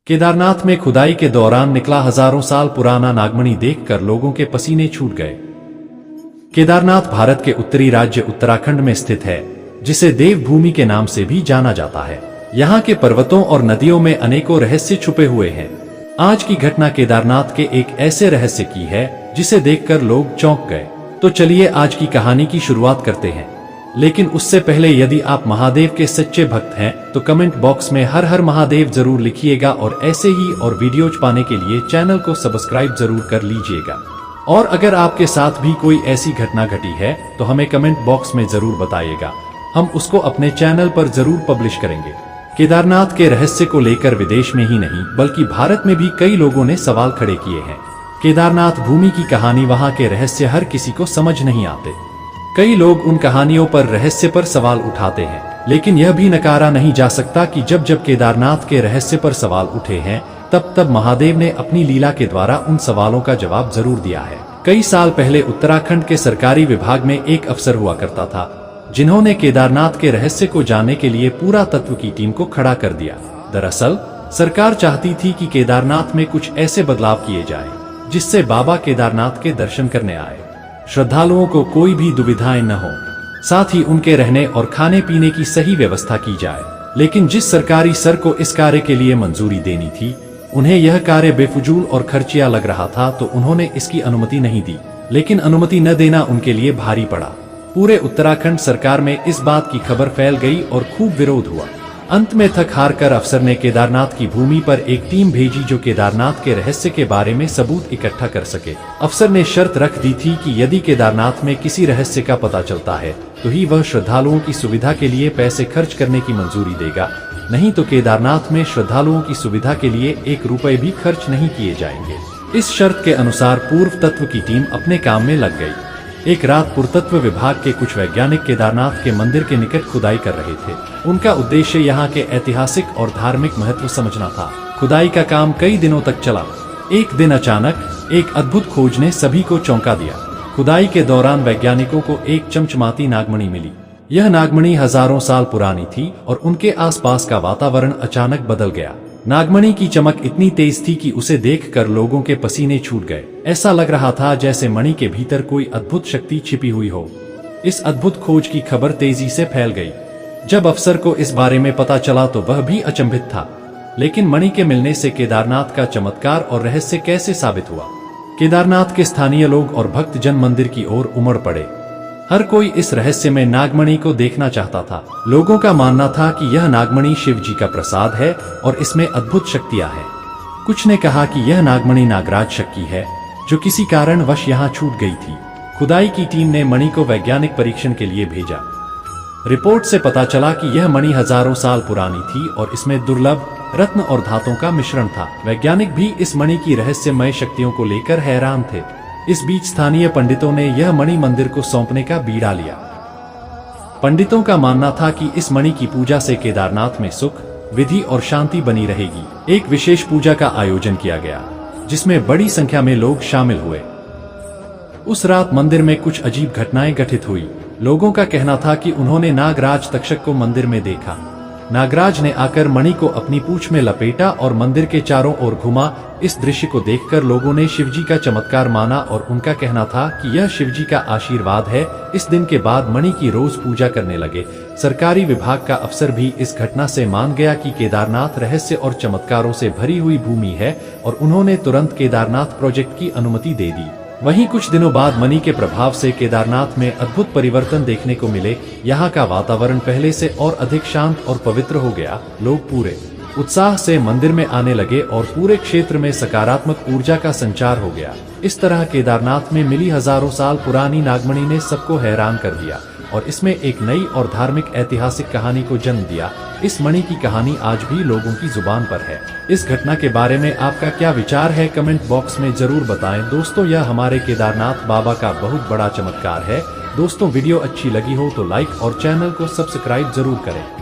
केदारनाथ में खुदाई के दौरान निकला हजारों साल पुराना नागमणि देखकर लोगों के पसीने छूट गए। केदारनाथ भारत के उत्तरी राज्य उत्तराखंड में स्थित है, जिसे देवभूमि के नाम से भी जाना जाता है। यहाँ के पर्वतों और नदियों में अनेकों रहस्य छुपे हुए हैं। आज की घटना केदारनाथ के एक ऐसे रहस्य की है जिसे देखकर लोग चौंक गए। तो चलिए आज की कहानी की शुरुआत करते हैं। लेकिन उससे पहले यदि आप महादेव के सच्चे भक्त हैं तो कमेंट बॉक्स में हर हर महादेव जरूर लिखिएगा और ऐसे ही और वीडियोज पाने के लिए चैनल को सब्सक्राइब जरूर कर लीजिएगा। और अगर आपके साथ भी कोई ऐसी घटना घटी है तो हमें कमेंट बॉक्स में जरूर बताइएगा, हम उसको अपने चैनल पर जरूर पब्लिश करेंगे। केदारनाथ के रहस्य को लेकर विदेश में ही नहीं बल्कि भारत में भी कई लोगों ने सवाल खड़े किए हैं। केदारनाथ भूमि की कहानी, वहाँ के रहस्य हर किसी को समझ नहीं आते। कई लोग उन कहानियों पर रहस्य पर सवाल उठाते हैं, लेकिन यह भी नकारा नहीं जा सकता कि जब जब केदारनाथ के रहस्य पर सवाल उठे हैं तब तब महादेव ने अपनी लीला के द्वारा उन सवालों का जवाब जरूर दिया है। कई साल पहले उत्तराखंड के सरकारी विभाग में एक अफसर हुआ करता था जिन्होंने केदारनाथ के रहस्य को जानने के लिए पुरातत्व की टीम को खड़ा कर दिया। दरअसल सरकार चाहती थी कि केदारनाथ में कुछ ऐसे बदलाव किए जाए जिससे बाबा केदारनाथ के दर्शन करने आए श्रद्धालुओं को कोई भी दुविधाएं न हो, साथ ही उनके रहने और खाने पीने की सही व्यवस्था की जाए। लेकिन जिस सरकारी सर को इस कार्य के लिए मंजूरी देनी थी, उन्हें यह कार्य बेफजूल और खर्चिया लग रहा था, तो उन्होंने इसकी अनुमति नहीं दी। लेकिन अनुमति न देना उनके लिए भारी पड़ा। पूरे उत्तराखंड सरकार में इस बात की खबर फैल गई और खूब विरोध हुआ। अंत में थक हार कर अफसर ने केदारनाथ की भूमि पर एक टीम भेजी जो केदारनाथ के रहस्य के बारे में सबूत इकट्ठा कर सके। अफसर ने शर्त रख दी थी कि यदि केदारनाथ में किसी रहस्य का पता चलता है तो ही वह श्रद्धालुओं की सुविधा के लिए पैसे खर्च करने की मंजूरी देगा, नहीं तो केदारनाथ में श्रद्धालुओं की सुविधा के लिए 1 रुपए भी खर्च नहीं किए जाएंगे। इस शर्त के अनुसार पूर्व तत्व की टीम अपने काम में लग गई। एक रात पुरातत्व विभाग के कुछ वैज्ञानिक केदारनाथ के मंदिर के निकट खुदाई कर रहे थे। उनका उद्देश्य यहाँ के ऐतिहासिक और धार्मिक महत्व समझना था। खुदाई का काम कई दिनों तक चला। एक दिन अचानक एक अद्भुत खोज ने सभी को चौंका दिया। खुदाई के दौरान वैज्ञानिकों को एक चमचमाती नागमणि मिली। यह नागमणि हजारों साल पुरानी थी और उनके आसपास का वातावरण अचानक बदल गया। नागमणि की चमक इतनी तेज थी कि उसे देखकर लोगों के पसीने छूट गए। ऐसा लग रहा था जैसे मणि के भीतर कोई अद्भुत शक्ति छिपी हुई हो। इस अद्भुत खोज की खबर तेजी से फैल गई। जब अफसर को इस बारे में पता चला तो वह भी अचंभित था। लेकिन मणि के मिलने से केदारनाथ का चमत्कार और रहस्य कैसे साबित हुआ? केदारनाथ के स्थानीय लोग और भक्त जन मंदिर की ओर उमड़ पड़े। हर कोई इस रहस्य में नागमणि को देखना चाहता था। लोगों का मानना था कि यह नागमणि शिव जी का प्रसाद है और इसमें अद्भुत शक्तियां हैं। कुछ ने कहा कि यह नागमणि नागराज शक्ति है जो किसी कारणवश यहाँ छूट गई थी। खुदाई की टीम ने मणि को वैज्ञानिक परीक्षण के लिए भेजा। रिपोर्ट से पता चला कि यह मणि हजारों साल पुरानी थी और इसमें दुर्लभ रत्न और धातुओं का मिश्रण था। वैज्ञानिक भी इस मणि की रहस्यमय शक्तियों को लेकर हैरान थे। इस बीच स्थानीय पंडितों ने यह मणि मंदिर को सौंपने का बीड़ा लिया। पंडितों का मानना था कि इस मणि की पूजा से केदारनाथ में सुख, विधि और शांति बनी रहेगी। एक विशेष पूजा का आयोजन किया गया जिसमें बड़ी संख्या में लोग शामिल हुए। उस रात मंदिर में कुछ अजीब घटनाएं घटित हुई। लोगों का कहना था कि उन्होंने नागराज तक्षक को मंदिर में देखा। नागराज ने आकर मणि को अपनी पूंछ में लपेटा और मंदिर के चारों ओर घुमा। इस दृश्य को देखकर लोगों ने शिवजी का चमत्कार माना और उनका कहना था कि यह शिवजी का आशीर्वाद है। इस दिन के बाद मणि की रोज पूजा करने लगे। सरकारी विभाग का अफसर भी इस घटना से मान गया कि केदारनाथ रहस्य और चमत्कारों से भरी हुई भूमि है और उन्होंने तुरंत केदारनाथ प्रोजेक्ट की अनुमति दे दी। वहीं कुछ दिनों बाद मणि के प्रभाव से केदारनाथ में अद्भुत परिवर्तन देखने को मिले। यहाँ का वातावरण पहले से और अधिक शांत और पवित्र हो गया। लोग पूरे उत्साह से मंदिर में आने लगे और पूरे क्षेत्र में सकारात्मक ऊर्जा का संचार हो गया। इस तरह केदारनाथ में मिली हजारों साल पुरानी नागमणि ने सबको हैरान कर दिया और इसमें एक नई और धार्मिक ऐतिहासिक कहानी को जन्म दिया। इस मणि की कहानी आज भी लोगों की जुबान पर है। इस घटना के बारे में आपका क्या विचार है, कमेंट बॉक्स में जरूर बताएं। दोस्तों, यह हमारे केदारनाथ बाबा का बहुत बड़ा चमत्कार है। दोस्तों, वीडियो अच्छी लगी हो तो लाइक और चैनल को सब्सक्राइब जरूर करें।